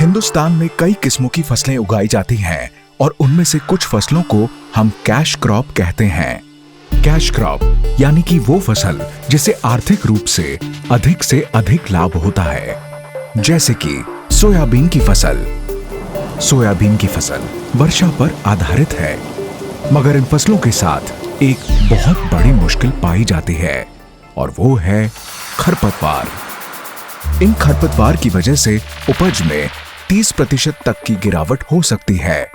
हिंदुस्तान में कई किस्मों की फसलें उगाई जाती हैं और उनमें से कुछ फसलों को हम कैश क्रॉप कहते हैं। कैश क्रॉप यानी कि वो फसल जिसे आर्थिक रूप से अधिक लाभ होता है, जैसे कि सोयाबीन की फसल। सोयाबीन की फसल वर्षा पर आधारित है, मगर इन फसलों के साथ एक बहुत बड़ी मुश्किल पाई जाती है और वो है खरपतवार। इन खरपतवार की वजह से उपज में 30% तक की गिरावट हो सकती है।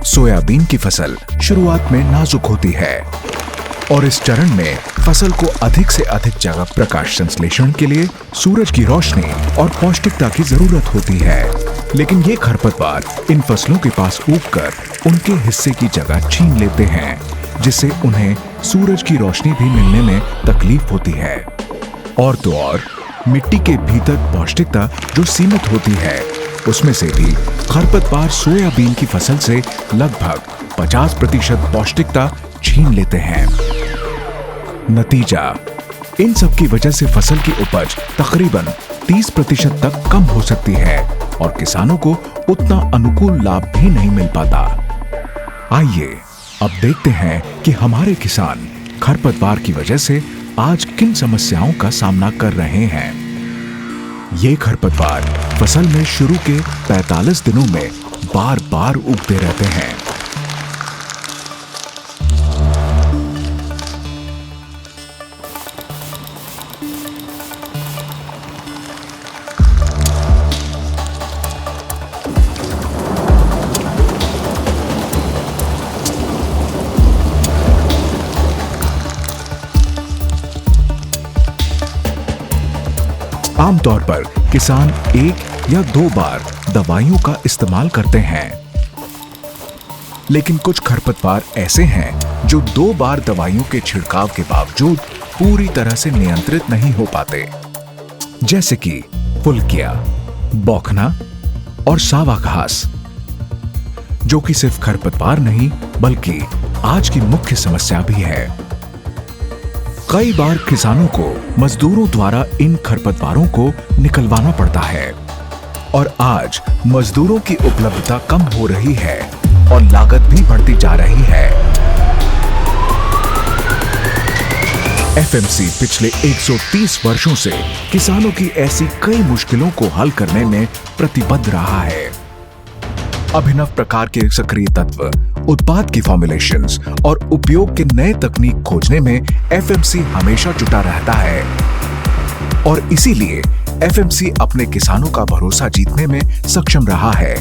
सोयाबीन की फसल शुरुआत में नाजुक होती है और इस चरण में फसल को अधिक से अधिक जगह प्रकाश संश्लेषण के लिए सूरज की रोशनी और पौष्टिकता की जरूरत होती है। लेकिन ये खरपतवार इन फसलों के पास उगकर उनके हिस्से की जगह छीन लेते हैं, जिससे उन्हें सूरज की रोशनी भी मिलने में तकलीफ होती है। और तो और मिट्टी के भीतर पौष्टिकता जो सीमित होती है, उसमें से भी खरपतवार सोयाबीन की फसल से लगभग 50% पौष्टिकता छीन लेते हैं। नतीजा, इन सब की वजह से फसल की उपज तकरीबन 30% तक कम हो सकती है और किसानों को उतना अनुकूल लाभ भी नहीं मिल पाता। आइए अब देखते हैं कि हमारे किसान खरपतवार की वजह से आज किन समस्याओं का सामना कर रहे हैं। ये खरपतवार फसल में शुरू के 45 दिनों में बार-बार उगते रहते हैं। आमतौर पर किसान 1 या 2 बार दवाइयों का इस्तेमाल करते हैं, लेकिन कुछ खरपतवार ऐसे हैं जो 2 बार दवाइयों के छिड़काव के बावजूद पूरी तरह से नियंत्रित नहीं हो पाते, जैसे कि फुलकिया, बौखना और सावा घास, जो कि सिर्फ खरपतवार नहीं बल्कि आज की मुख्य समस्या भी है। कई बार किसानों को मजदूरों द्वारा इन खरपतवारों को निकलवाना पड़ता है और आज मजदूरों की उपलब्धता कम हो रही है और लागत भी बढ़ती जा रही है। एफएमसी पिछले 130 वर्षों से किसानों की ऐसी कई मुश्किलों को हल करने में प्रतिबद्ध रहा है। अभिनव प्रकार के सक्रिय तत्व, उत्पाद की फॉर्मुलेशंस और उपयोग के नए तकनीक खोजने में एफएमसी हमेशा जुटा रहता है और इसीलिए एफएमसी अपने किसानों का भरोसा जीतने में सक्षम रहा है।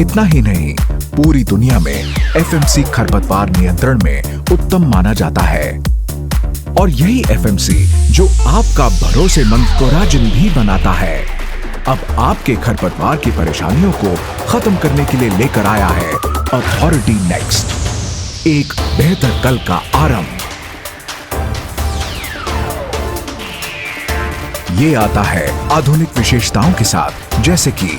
इतना ही नहीं, पूरी दुनिया में एफएमसी खरपतवार नियंत्रण में उत्तम माना जाता है और यही एफएमसी जो आपका भरोसेमंद कोराजिन भी बनाता है, अब आपके खरपतवार की परेशानियों को खत्म करने के लिए लेकर आया है अथॉरिटी नेक्स्ट, एक बेहतर कल का आरंभ। ये आता है आधुनिक विशेषताओं के साथ, जैसे कि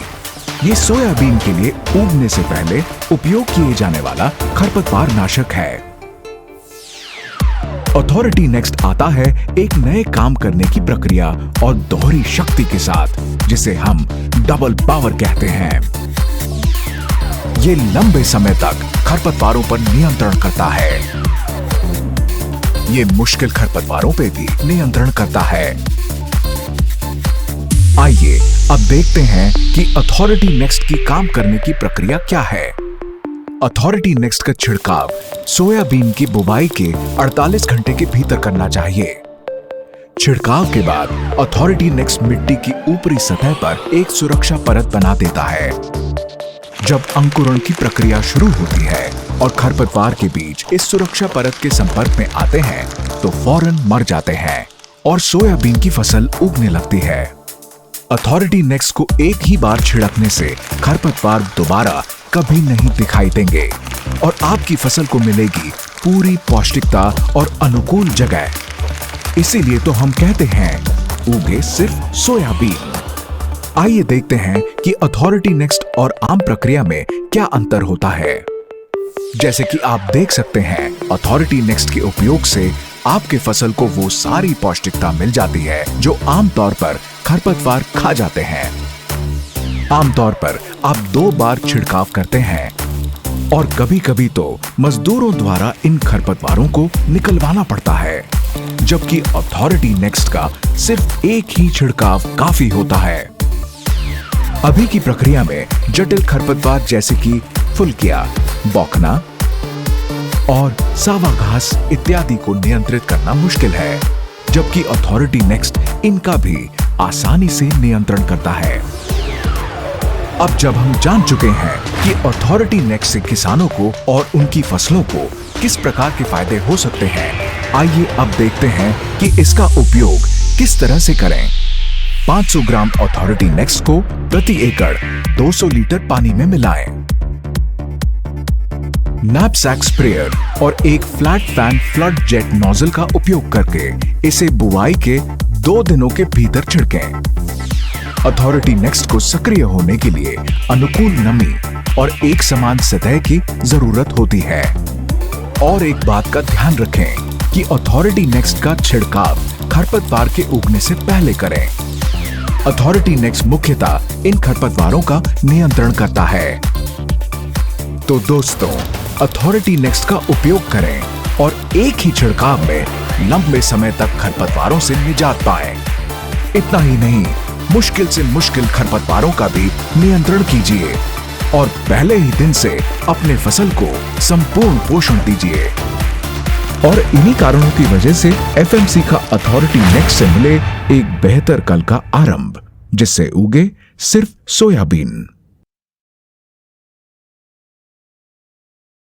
ये सोयाबीन के लिए उगने से पहले उपयोग किए जाने वाला खरपतवार नाशक है। अथॉरिटी नेक्स्ट आता है एक नए काम करने की प्रक्रिया और दोहरी शक्ति के साथ, जिसे हम डबल पावर कहते हैं। ये लंबे समय तक खरपतवारों पर नियंत्रण करता है। ये मुश्किल खरपतवारों पे भी नियंत्रण करता है। आइए अब देखते हैं कि अथॉरिटी नेक्स्ट की काम करने की प्रक्रिया क्या है। अथॉरिटी नेक्स्ट का छिड़काव सोयाबीन की बुवाई के 48 घंटे के भीतर करना चाहिए। छिड़काव के बाद अथॉरिटी नेक्स्ट मिट्टी की ऊपरी सतह पर एक सुरक्षा परत बना देता है। जब अंकुरण की प्रक्रिया शुरू होती है और खरपतवार के बीज इस सुरक्षा परत के संपर्क में आते हैं तो फौरन मर जाते हैं और सोयाबीन की फसल उगने लगती है। अथॉरिटी नेक्स्ट को एक ही बार छिड़कने से खरपतवार दोबारा कभी नहीं दिखाई देंगे और आपकी फसल को मिलेगी पूरी पौष्टिकता और अनुकूल जगह। इसीलिए तो हम कहते हैं, उगे सिर्फ सोयाबीन। आइए देखते हैं कि अथॉरिटी नेक्स्ट और आम प्रक्रिया में क्या अंतर होता है। जैसे कि आप देख सकते हैं, अथॉरिटी नेक्स्ट के उपयोग से आपके फसल को वो सारी पौष्टिकता मिल जाती है जो आमतौर पर खरपतवार खा जाते हैं। आमतौर पर आप 2 बार छिड़काव करते हैं और कभी-कभी तो मजदूरों द्वारा इन खरपतवारों को निकलवाना पड़ता है, जबकि अथॉरिटी नेक्स्ट का सिर्फ एक ही छिड़काव काफी होता है। अभी की प्रक्रिया में जटिल खरपतवार जैसे कि फुलकिया, बौखना और सावा घास इत्यादि को नियंत्रित करना मुश्किल है, जबकि अथॉरिटी नेक्स्ट इनका भी आसानी से नियंत्रण करता है। अब जब हम जान चुके हैं कि अथॉरिटी नेक्स्ट से किसानों को और उनकी फसलों को किस प्रकार के फायदे हो सकते हैं, आइए अब देखते हैं कि इसका उपयोग किस तरह से करें। 500 ग्राम अथॉरिटी नेक्स्ट को प्रति एकड़ 200 लीटर पानी में मिलाएं। नैपसैक स्प्रेयर और एक flat fan flood jet nozzle का उपयोग करके इसे बुवाई के 2 दिनों के भीतर छिड़कें। अथॉरिटी नेक्स्ट को सक्रिय होने के लिए अनुकूल नमी और एक समान सतह की जरूरत होती है। और एक बात का ध्यान रखें कि अथॉरिटी नेक्स्ट का छिड़काव खरपतवार के उगने से पहले करें। अथॉरिटी नेक्स्ट मुख्यतः इन खरपतवारों का नियंत्रण करता है। तो दोस्तों, अथॉरिटी नेक्स्ट का उपयोग करें और एक ही छिड़काव में लंबे समय तक खरपतवारों से निजात पाएं। इतना ही नहीं, मुश्किल से मुश्किल खरपतवारों का भी नियंत्रण कीजिए और पहले ही दिन से अपने फसल को संपूर्ण पोषण दीजिए। और इन्हीं कारणों की वजह से एफएमसी का अथॉरिटी नेक्स्ट से मिले एक बेहतर कल का आरंभ, जिससे उगे सिर्फ सोयाबीन।